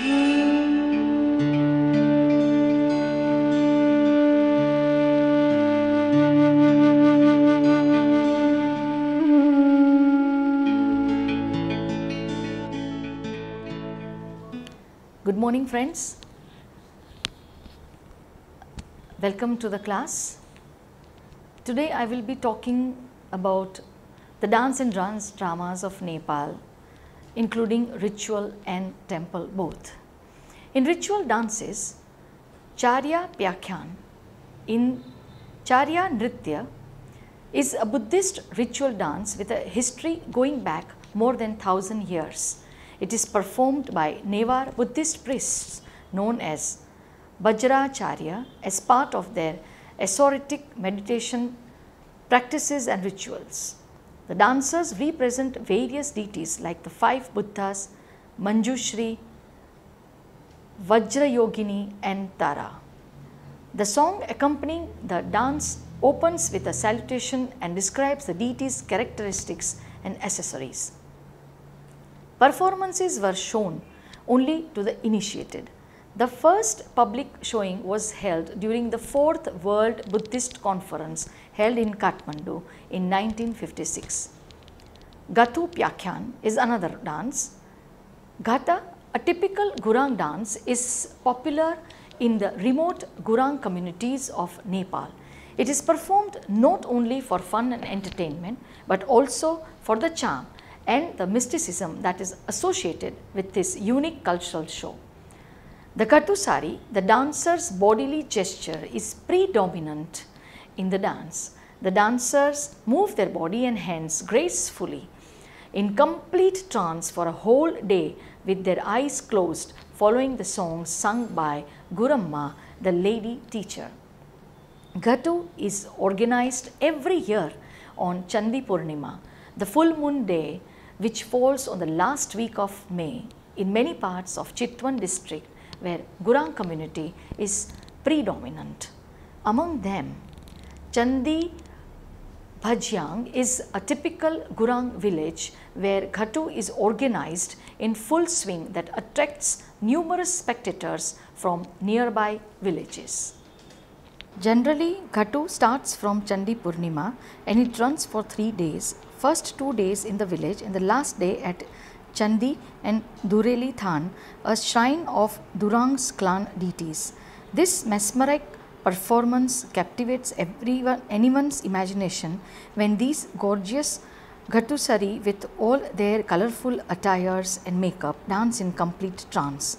Good morning, friends. Welcome to the class. Today I will be talking about the dance and dance dramas of Nepal, including ritual and temple both. In ritual dances, Charya Pyakhyan in Charya Nritya is a Buddhist ritual dance with a history going back more than 1000 years. It is performed by Newar Buddhist priests known as Vajracharya as part of their ascetic meditation practices and rituals. The dancers represent various deities like the 5 Buddhas, Manjushri, Vajrayogini and Tara. The song accompanying the dance opens with a salutation and describes the deities' characteristics and accessories. Performances were shown only to the initiated. The first public showing was held during the 4th World Buddhist Conference held in Kathmandu in 1956. Gathu Pyakhyan is another dance. Gatha, a typical Gurang dance, is popular in the remote Gurang communities of Nepal. It is performed not only for fun and entertainment, but also for the charm and the mysticism that is associated with this unique cultural show. The Gathu Sari, the dancer's bodily gesture, is predominant in the dance. The dancers move their body and hands gracefully in complete trance for a whole day with their eyes closed, following the songs sung by Guramma, the lady teacher. Gathu is organized every year on Chandi Purnima, the full moon day, which falls on the last week of May in many parts of Chitwan district where Gurang community is predominant. Among them, Chandi Bhajyang is a typical Gurang village where Gathu is organized in full swing that attracts numerous spectators from nearby villages. Generally, Gathu starts from Chandi Purnima and it runs for 3 days. First 2 days in the village and the last day at Chandi and Dureli Than, a shrine of Durang's clan deities. This mesmeric performance captivates anyone's imagination when these gorgeous Gathu Sari with all their colorful attires and makeup dance in complete trance.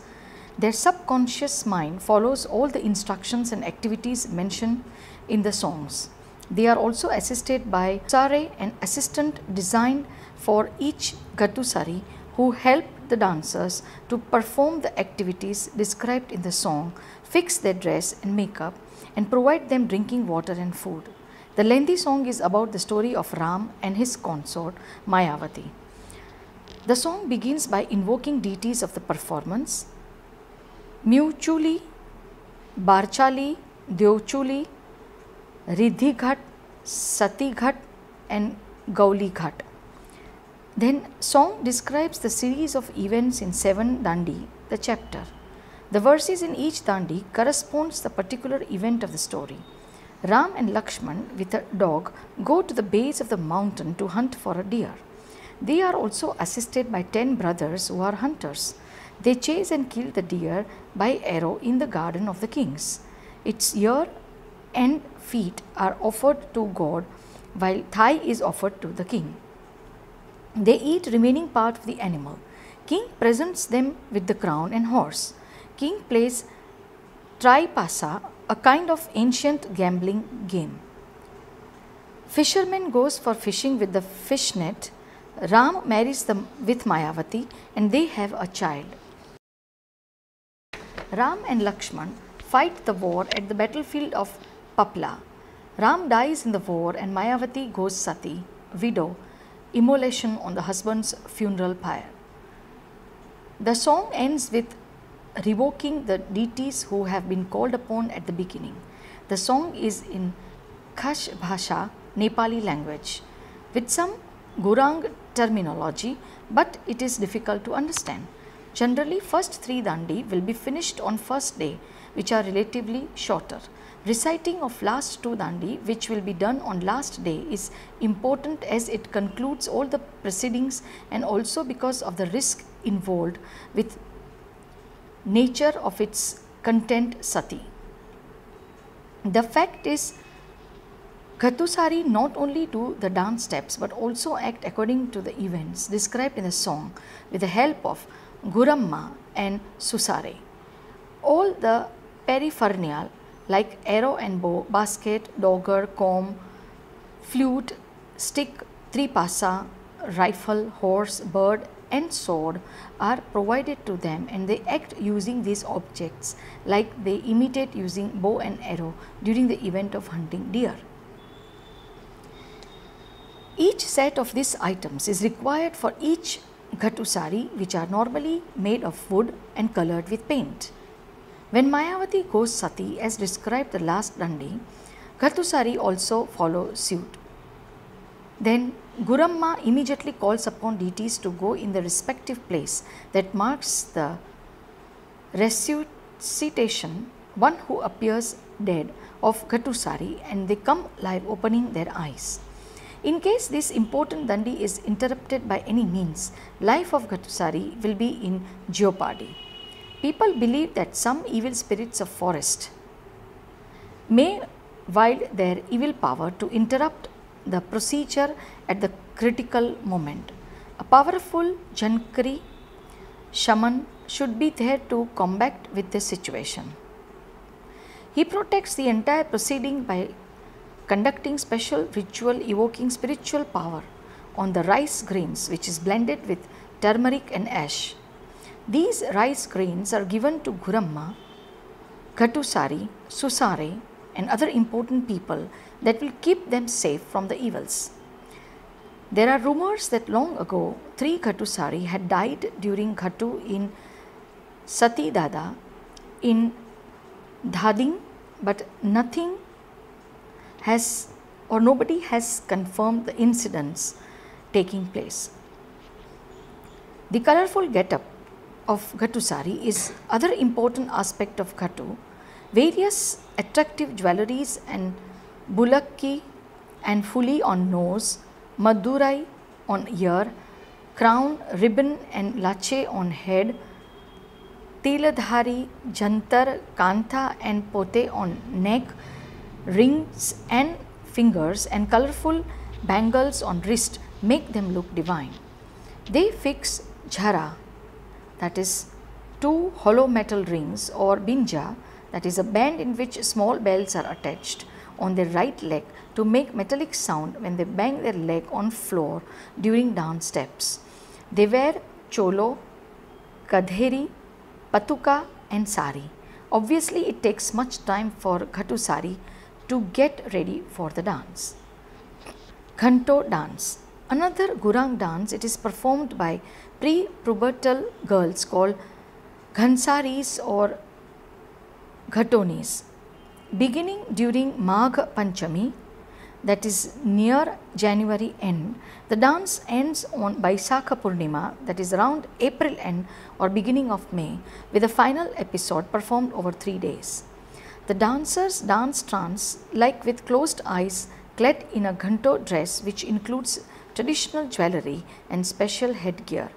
Their subconscious mind follows all the instructions and activities mentioned in the songs. They are also assisted by Sare, an assistant designed for each Gathu Sari, who help the dancers to perform the activities described in the song, fix their dress and makeup, and provide them drinking water and food. The lengthy song is about the story of Ram and his consort Mayavati. The song begins by invoking deities of the performance: Muchuli, Barchali, Deochuli, Riddhi Ghat, Sati Ghat and Gauli Ghat. Then song describes the series of events in 7 Dandi, the chapter. The verses in each Dandi corresponds the particular event of the story. Ram and Lakshman with a dog go to the base of the mountain to hunt for a deer. They are also assisted by 10 brothers who are hunters. They chase and kill the deer by arrow in the garden of the kings. Its ear and feet are offered to God while thigh is offered to the king. They eat remaining part of the animal. King presents them with the crown and horse. King plays Traipasa, a kind of ancient gambling game. Fisherman goes for fishing with the fish net. Ram marries with Mayavati and they have a child. Ram and Lakshman fight the war at the battlefield of Papla. Ram dies in the war and Mayavati goes Sati, widow, immolation on the husband's funeral pyre. The song ends with revoking the deities who have been called upon at the beginning. The song is in Khash Bhasha, Nepali language, with some Gurang terminology, but it is difficult to understand. Generally, first 3 dandi will be finished on first day, which are relatively shorter. Reciting of last 2 dandi, which will be done on last day, is important as it concludes all the proceedings and also because of the risk involved with nature of its content sati. The fact is, Ghatusari not only do the dance steps but also act according to the events described in the song with the help of Guramma and Susare. All the peripheral like arrow and bow, basket, dogger, comb, flute, stick, tripasa, rifle, horse, bird and sword are provided to them, and they act using these objects like they imitate using bow and arrow during the event of hunting deer. Each set of these items is required for each Ghatusari, which are normally made of wood and colored with paint. When Mayavati goes sati as described the last dandi, Ghatusari also follow suit. Then Guramma immediately calls upon deities to go in the respective place that marks the resuscitation, one who appears dead of Ghatusari, and they come live opening their eyes. In case this important dandi is interrupted by any means, life of Ghatusari will be in jeopardy. People believe that some evil spirits of forest may wield their evil power to interrupt the procedure at the critical moment. A powerful Jankari shaman should be there to combat with this situation. He protects the entire proceeding by conducting special ritual evoking spiritual power on the rice grains, which is blended with turmeric and ash. These rice grains are given to Guramma, Ghatusari, Susare and other important people that will keep them safe from the evils. There are rumors that long ago 3 Ghatusari had died during Ghatu in Sati Dada in Dhading, but nothing has or nobody has confirmed the incidents taking place. The colorful get-up of Ghatusari is other important aspect of Ghatu. Various attractive jewelries and bulakki and fuli on nose, madurai on ear, crown, ribbon and lache on head, tiladhari, jantar, kantha and pote on neck, rings and fingers and colorful bangles on wrist make them look divine. They fix jhara, that is 2 hollow metal rings, or binja, that is a band in which small bells are attached on their right leg to make metallic sound when they bang their leg on floor during dance steps. They wear cholo, kadheri, patuka and sari. Obviously, it takes much time for Ghatusari to get ready for the dance. Ghanto dance. Another Gurang dance, it is performed by pre-pubertal girls called Ghansaris or Ghatonis. Beginning during Magh Panchami, that is near January end, the dance ends on Baisakha Purnima, that is around April end or beginning of May, with a final episode performed over 3 days. The dancers dance trance like with closed eyes, clad in a ghanto dress which includes traditional jewelry and special headgear.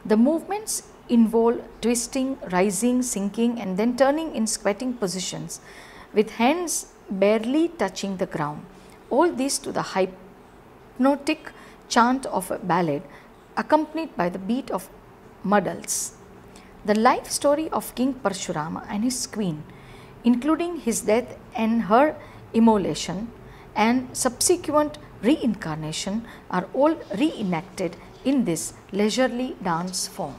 The movements involve twisting, rising, sinking and then turning in squatting positions with hands barely touching the ground. All this to the hypnotic chant of a ballad accompanied by the beat of muddles. The life story of King Parshurama and his queen, including his death and her immolation and subsequent reincarnation, are all reenacted in this leisurely dance form.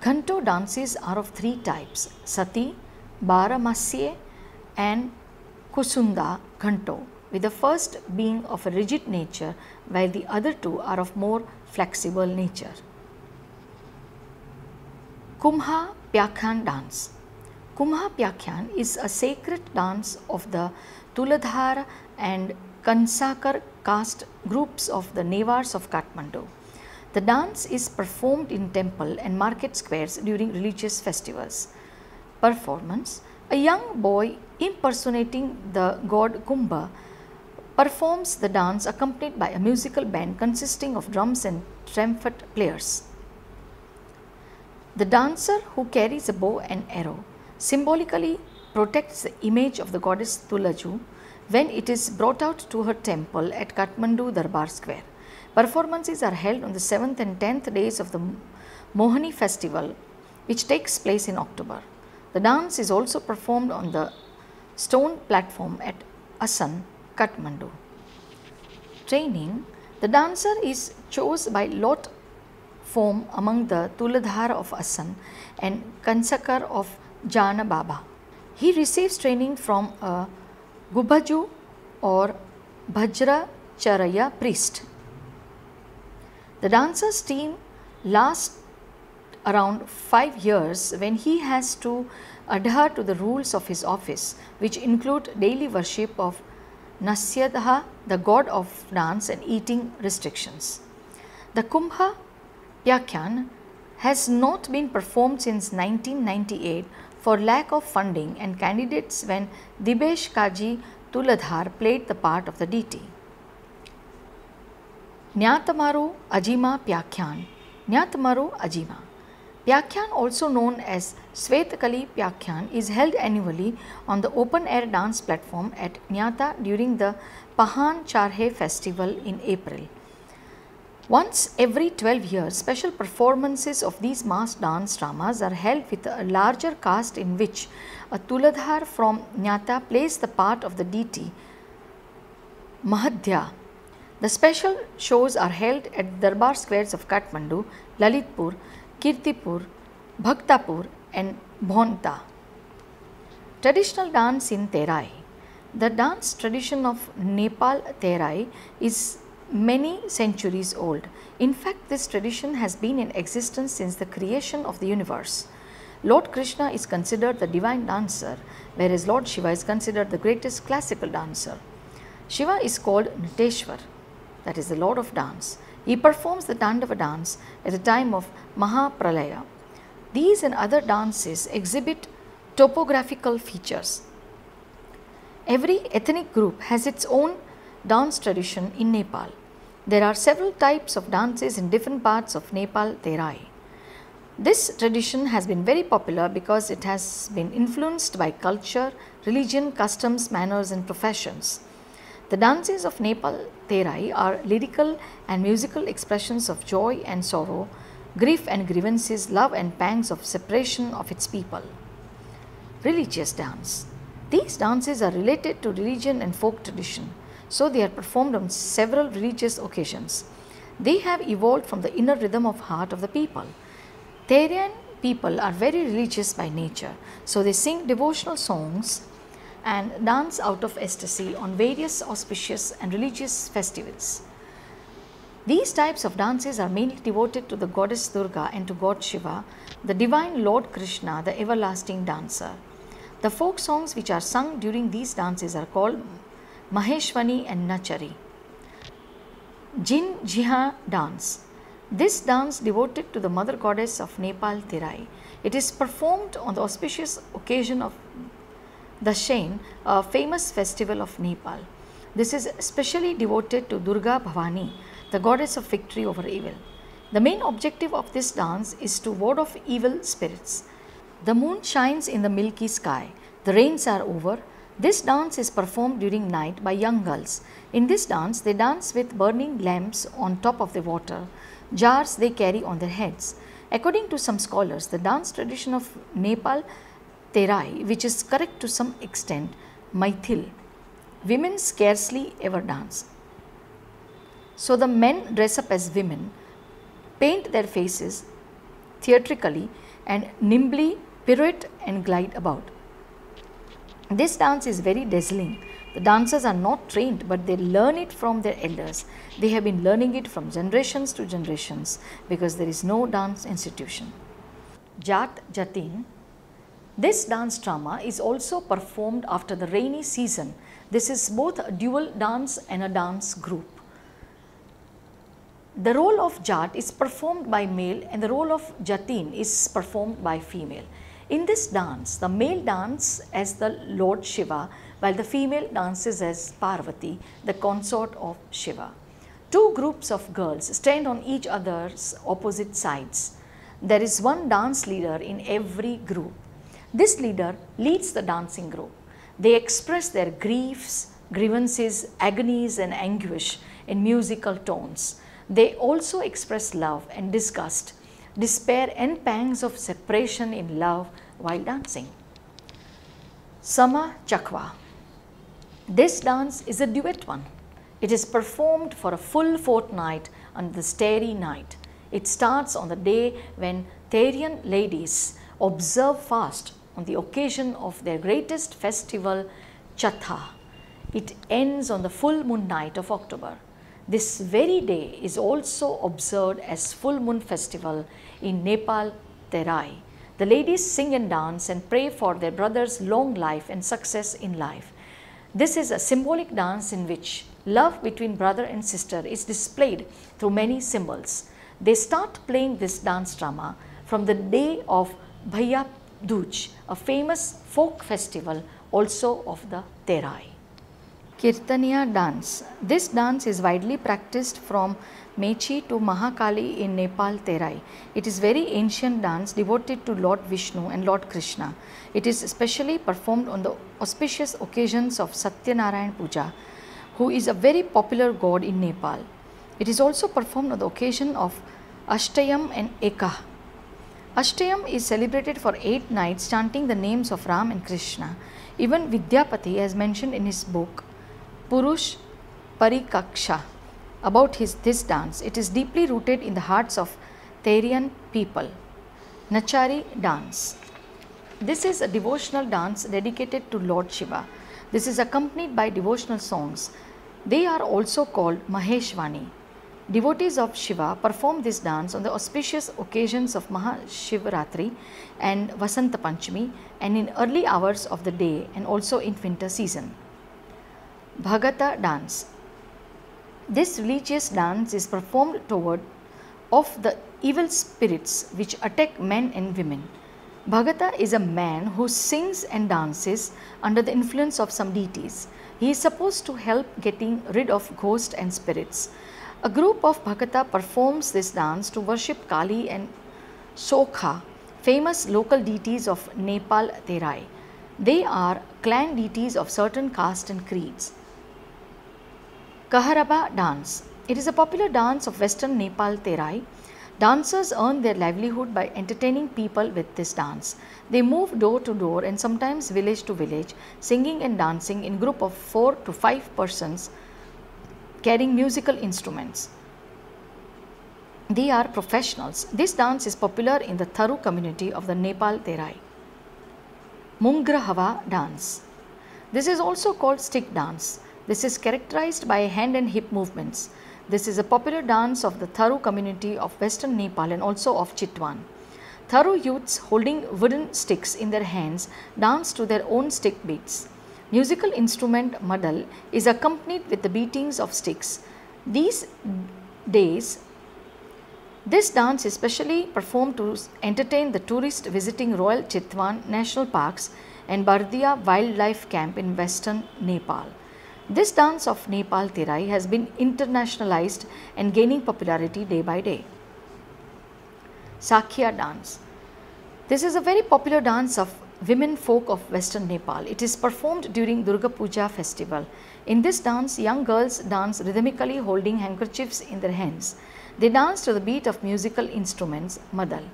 Ghanto dances are of 3 types: Sati, Baramasye and Kusunda Ghanto, with the first being of a rigid nature while the other 2 are of more flexible nature. Kumha Pyakhyan dance. Kumha Pyakhyan is a sacred dance of the Tuladhar and Kansakar caste groups of the Newars of Kathmandu. The dance is performed in temple and market squares during religious festivals. Performance: a young boy impersonating the god Kumbha performs the dance accompanied by a musical band consisting of drums and trumpet players. The dancer, who carries a bow and arrow, symbolically protects the image of the goddess Tulaju when it is brought out to her temple at Kathmandu Darbar Square. Performances are held on the 7th and 10th days of the Mohani festival, which takes place in October. The dance is also performed on the stone platform at Asan, Kathmandu. Training: the dancer is chosen by lot form among the Tuladhar of Asan and Kansakar of Jana Baba. He receives training from a Gubaju or Bhajra Charaya priest. The dancer's team lasts around 5 years when he has to adhere to the rules of his office, which include daily worship of Nasyadaha, the god of dance, and eating restrictions. The Kumbha Pyakhyan has not been performed since 1998 for lack of funding and candidates when Dibesh Kaji Tuladhar played the part of the deity. Nyatamaru Ajima Pyakhyan. Nyatamaru Ajima Pyakhyan, also known as Svetakali Pyakhyan, is held annually on the open air dance platform at Nyata during the Pahan Charhe festival in April. Once every 12 years, special performances of these mass dance dramas are held with a larger cast in which a Tuladhar from Nyata plays the part of the deity Mahadhya. The special shows are held at Darbar squares of Kathmandu, Lalitpur, Kirtipur, Bhaktapur and Bhonta. Traditional dance in Terai. The dance tradition of Nepal Terai is many centuries old. In fact, this tradition has been in existence since the creation of the universe. Lord Krishna is considered the divine dancer, whereas Lord Shiva is considered the greatest classical dancer. Shiva is called Nateshwar, that is the Lord of dance. He performs the Tandava dance at the time of Mahapralaya. These and other dances exhibit topographical features. Every ethnic group has its own dance tradition in Nepal. There are several types of dances in different parts of Nepal Terai. This tradition has been very popular because it has been influenced by culture, religion, customs, manners and professions. The dances of Nepal Terai are lyrical and musical expressions of joy and sorrow, grief and grievances, love and pangs of separation of its people. Religious dance. These dances are related to religion and folk tradition, so they are performed on several religious occasions. They have evolved from the inner rhythm of heart of the people. Therian people are very religious by nature, so they sing devotional songs and dance out of ecstasy on various auspicious and religious festivals. These types of dances are mainly devoted to the goddess Durga and to God Shiva, the divine Lord Krishna, the everlasting dancer. The folk songs which are sung during these dances are called Maheshwani and Nachari. Jin Jiha dance. This dance devoted to the mother goddess of Nepal Terai. It is performed on the auspicious occasion of Dashain, a famous festival of Nepal. This is especially devoted to Durga Bhavani, the goddess of victory over evil. The main objective of this dance is to ward off evil spirits. The moon shines in the milky sky. The rains are over. This dance is performed during night by young girls. In this dance, they dance with burning lamps on top of the water, jars they carry on their heads. According to some scholars, the dance tradition of Nepal Terai, which is correct to some extent, Maithil, women scarcely ever dance. So the men dress up as women, paint their faces theatrically and nimbly pirouette and glide about. This dance is very dazzling. The dancers are not trained, but they learn it from their elders. They have been learning it from generations to generations because there is no dance institution. Jat Jatin. This dance drama is also performed after the rainy season. This is both a dual dance and a dance group. The role of Jat is performed by male and the role of Jatin is performed by female. In this dance, the male dances as the Lord Shiva while the female dances as Parvati, the consort of Shiva. Two groups of girls stand on each other's opposite sides. There is one dance leader in every group. This leader leads the dancing group. They express their griefs, grievances, agonies and anguish in musical tones. They also express love and disgust, despair and pangs of separation in love while dancing. Sama Chakwa. This dance is a duet one. It is performed for a full fortnight on the starry night. It starts on the day when Therian ladies observe fast on the occasion of their greatest festival, Chatha. It ends on the full moon night of October. This very day is also observed as full moon festival in Nepal Terai. The ladies sing and dance and pray for their brothers' long life and success in life. This is a symbolic dance in which love between brother and sister is displayed through many symbols. They start playing this dance drama from the day of Bhaiya Dooj, a famous folk festival also of the Terai. Kirtaniya dance. This dance is widely practiced from Mechi to Mahakali in Nepal Terai. It is very ancient dance devoted to Lord Vishnu and Lord Krishna. It is especially performed on the auspicious occasions of Satyanarayan Puja, who is a very popular god in Nepal. It is also performed on the occasion of Ashtayam and Ekah. Ashtayam is celebrated for 8 nights chanting the names of Ram and Krishna. Even Vidyapati has mentioned in his book Purush Parikaksha about this dance. It is deeply rooted in the hearts of Therian people. Nachari dance. This is a devotional dance dedicated to Lord Shiva. This is accompanied by devotional songs. They are also called Maheshwani. Devotees of Shiva perform this dance on the auspicious occasions of Mahashivratri and Vasanta Panchami and in early hours of the day and also in winter season. Bhagata dance. This religious dance is performed toward of the evil spirits which attack men and women. Bhagata is a man who sings and dances under the influence of some deities. He is supposed to help getting rid of ghosts and spirits. A group of Bhagata performs this dance to worship Kali and Sokha, famous local deities of Nepal Terai. They are clan deities of certain castes and creeds. Kaharaba dance. It is a popular dance of western Nepal Terai. Dancers earn their livelihood by entertaining people with this dance. They move door to door and sometimes village to village, singing and dancing in group of 4 to 5 persons carrying musical instruments. They are professionals. This dance is popular in the Tharu community of the Nepal Terai. Mungra Hava dance. This is also called stick dance. This is characterized by hand and hip movements. This is a popular dance of the Tharu community of western Nepal and also of Chitwan. Tharu youths holding wooden sticks in their hands dance to their own stick beats. Musical instrument madal is accompanied with the beatings of sticks. These days, this dance is specially performed to entertain the tourists visiting Royal Chitwan National Parks and Bardia Wildlife Camp in western Nepal. This dance of Nepal Terai has been internationalized and gaining popularity day by day. Sakhya dance. This is a very popular dance of women folk of western Nepal. It is performed during Durga Puja festival. In this dance, young girls dance rhythmically holding handkerchiefs in their hands. They dance to the beat of musical instruments, madal.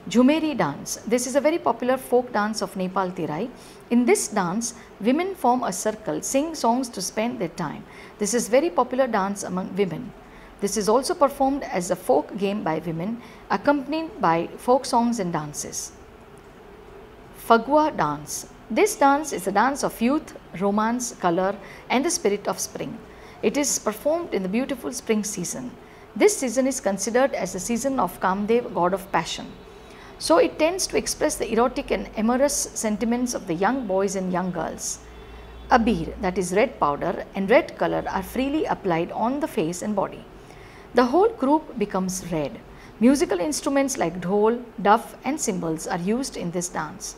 Jhumeri dance. This is a very popular folk dance of Nepal Terai. In this dance, women form a circle, sing songs to spend their time. This is very popular dance among women. This is also performed as a folk game by women, accompanied by folk songs and dances. Phagua dance. This dance is a dance of youth, romance, color and the spirit of spring. It is performed in the beautiful spring season. This season is considered as the season of Kamdev, god of passion. So it tends to express the erotic and amorous sentiments of the young boys and young girls. Abir, that is red powder, and red color are freely applied on the face and body. The whole group becomes red. Musical instruments like dhol, duff and cymbals are used in this dance.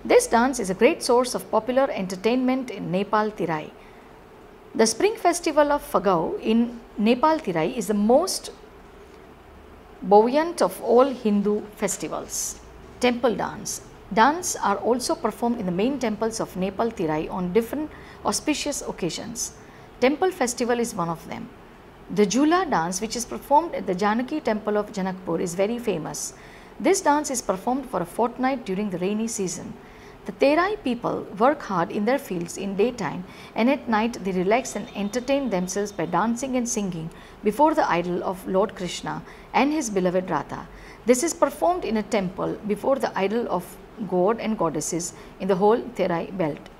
This dance is a great source of popular entertainment in Nepal Terai. The spring festival of Phagau in Nepal Terai is the most buoyant of all Hindu festivals. Temple dance. Dance are also performed in the main temples of Nepal Terai on different auspicious occasions. Temple festival is one of them. The Jhula dance, which is performed at the Janaki temple of Janakpur, is very famous. This dance is performed for a fortnight during the rainy season. The Terai people work hard in their fields in daytime, and at night they relax and entertain themselves by dancing and singing before the idol of Lord Krishna and his beloved Radha. This is performed in a temple before the idol of god and goddesses in the whole Terai belt.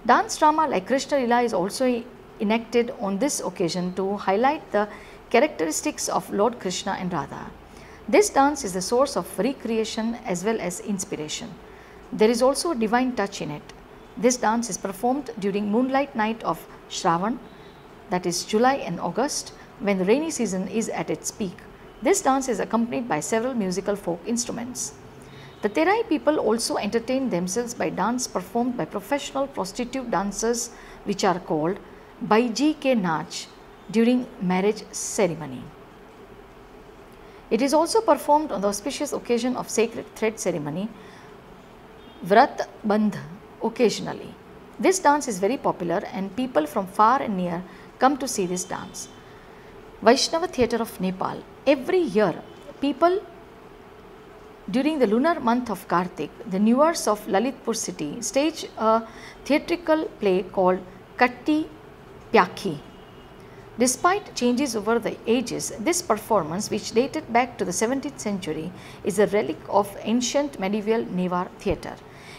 Dance drama like Krishna Lila is also enacted on this occasion to highlight the characteristics of Lord Krishna and Radha. This dance is the source of recreation as well as inspiration. There is also a divine touch in it. This dance is performed during moonlight night of Shravan, that is July and August, when the rainy season is at its peak. This dance is accompanied by several musical folk instruments. The Terai people also entertain themselves by dance performed by professional prostitute dancers, which are called Baiji Ke Nach during marriage ceremony. It is also performed on the auspicious occasion of sacred thread ceremony, Vrat Bandh, occasionally. This dance is very popular and people from far and near come to see this dance. Vaishnava Theatre of Nepal. Every year, people during the lunar month of Kartik, the Newars of Lalitpur city stage a theatrical play called Katti Pyakhi. Despite changes over the ages, this performance, which dated back to the 17th century, is a relic of ancient medieval Newar theatre.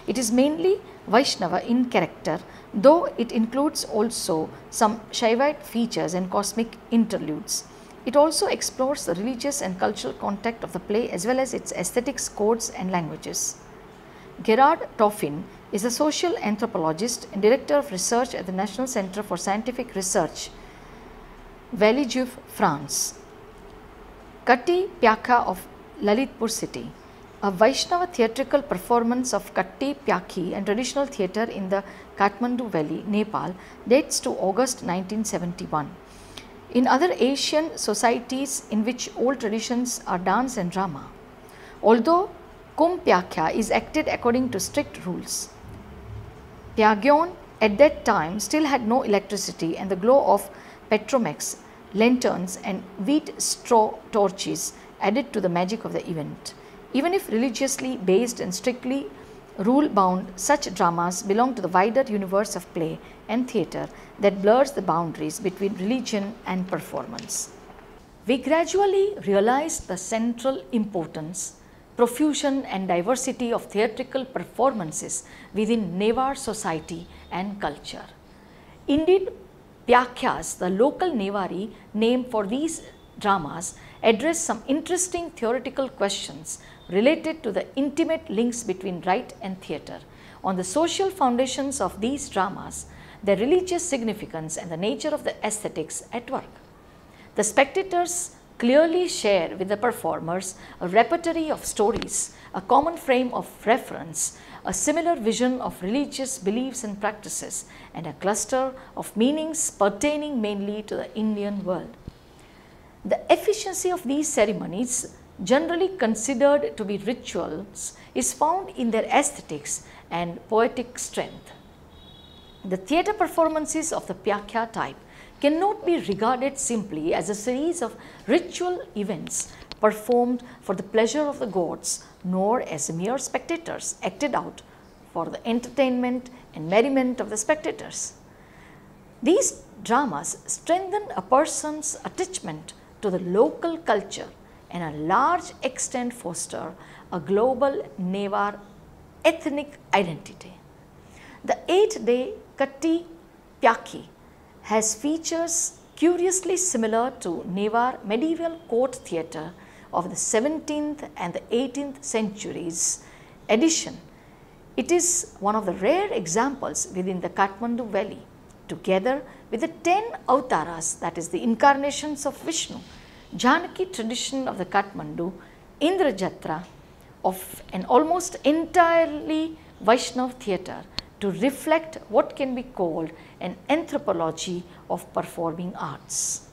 It is mainly Vaishnava in character, though it includes also some Shaivite features and cosmic interludes. It also explores the religious and cultural context of the play as well as its aesthetics, codes and languages. Gerard Toffin is a social anthropologist and director of research at the National Centre for Scientific Research, Villejuif, France. Katti Pyakha of Lalitpur city. A Vaishnava theatrical performance of Katti Pyakhi and traditional theatre in the Kathmandu Valley, Nepal, dates to August 1971. In other Asian societies in which old traditions are dance and drama, although Kum Pyakha is acted according to strict rules. Pyagyon at that time still had no electricity, and the glow of petromex, lanterns and wheat straw torches added to the magic of the event. Even if religiously based and strictly rule bound, such dramas belong to the wider universe of play and theatre that blurs the boundaries between religion and performance. We gradually realized the central importance, profusion and diversity of theatrical performances within Newar society and culture. Indeed, Pyakhyas, the local Newari name for these dramas, address some interesting theoretical questions related to the intimate links between rite and theatre, on the social foundations of these dramas, their religious significance and the nature of the aesthetics at work. The spectators clearly share with the performers a repertory of stories, a common frame of reference, a similar vision of religious beliefs and practices, and a cluster of meanings pertaining mainly to the Indian world. The efficiency of these ceremonies, generally considered to be rituals, is found in their aesthetics and poetic strength. The theatre performances of the Pyakya type cannot be regarded simply as a series of ritual events performed for the pleasure of the gods, nor as mere spectators acted out for the entertainment and merriment of the spectators. These dramas strengthen a person's attachment to the local culture and a large extent foster a global Newar ethnic identity. The 8-day Katti Pyakhi has features curiously similar to Newar medieval court theatre of the 17th and the 18th centuries edition. It is one of the rare examples within the Kathmandu Valley, together with the 10 avtaras, that is the incarnations of Vishnu, Janaki tradition of the Kathmandu, Indra Jatra of an almost entirely Vaishnav theatre to reflect what can be called an anthropology of performing arts.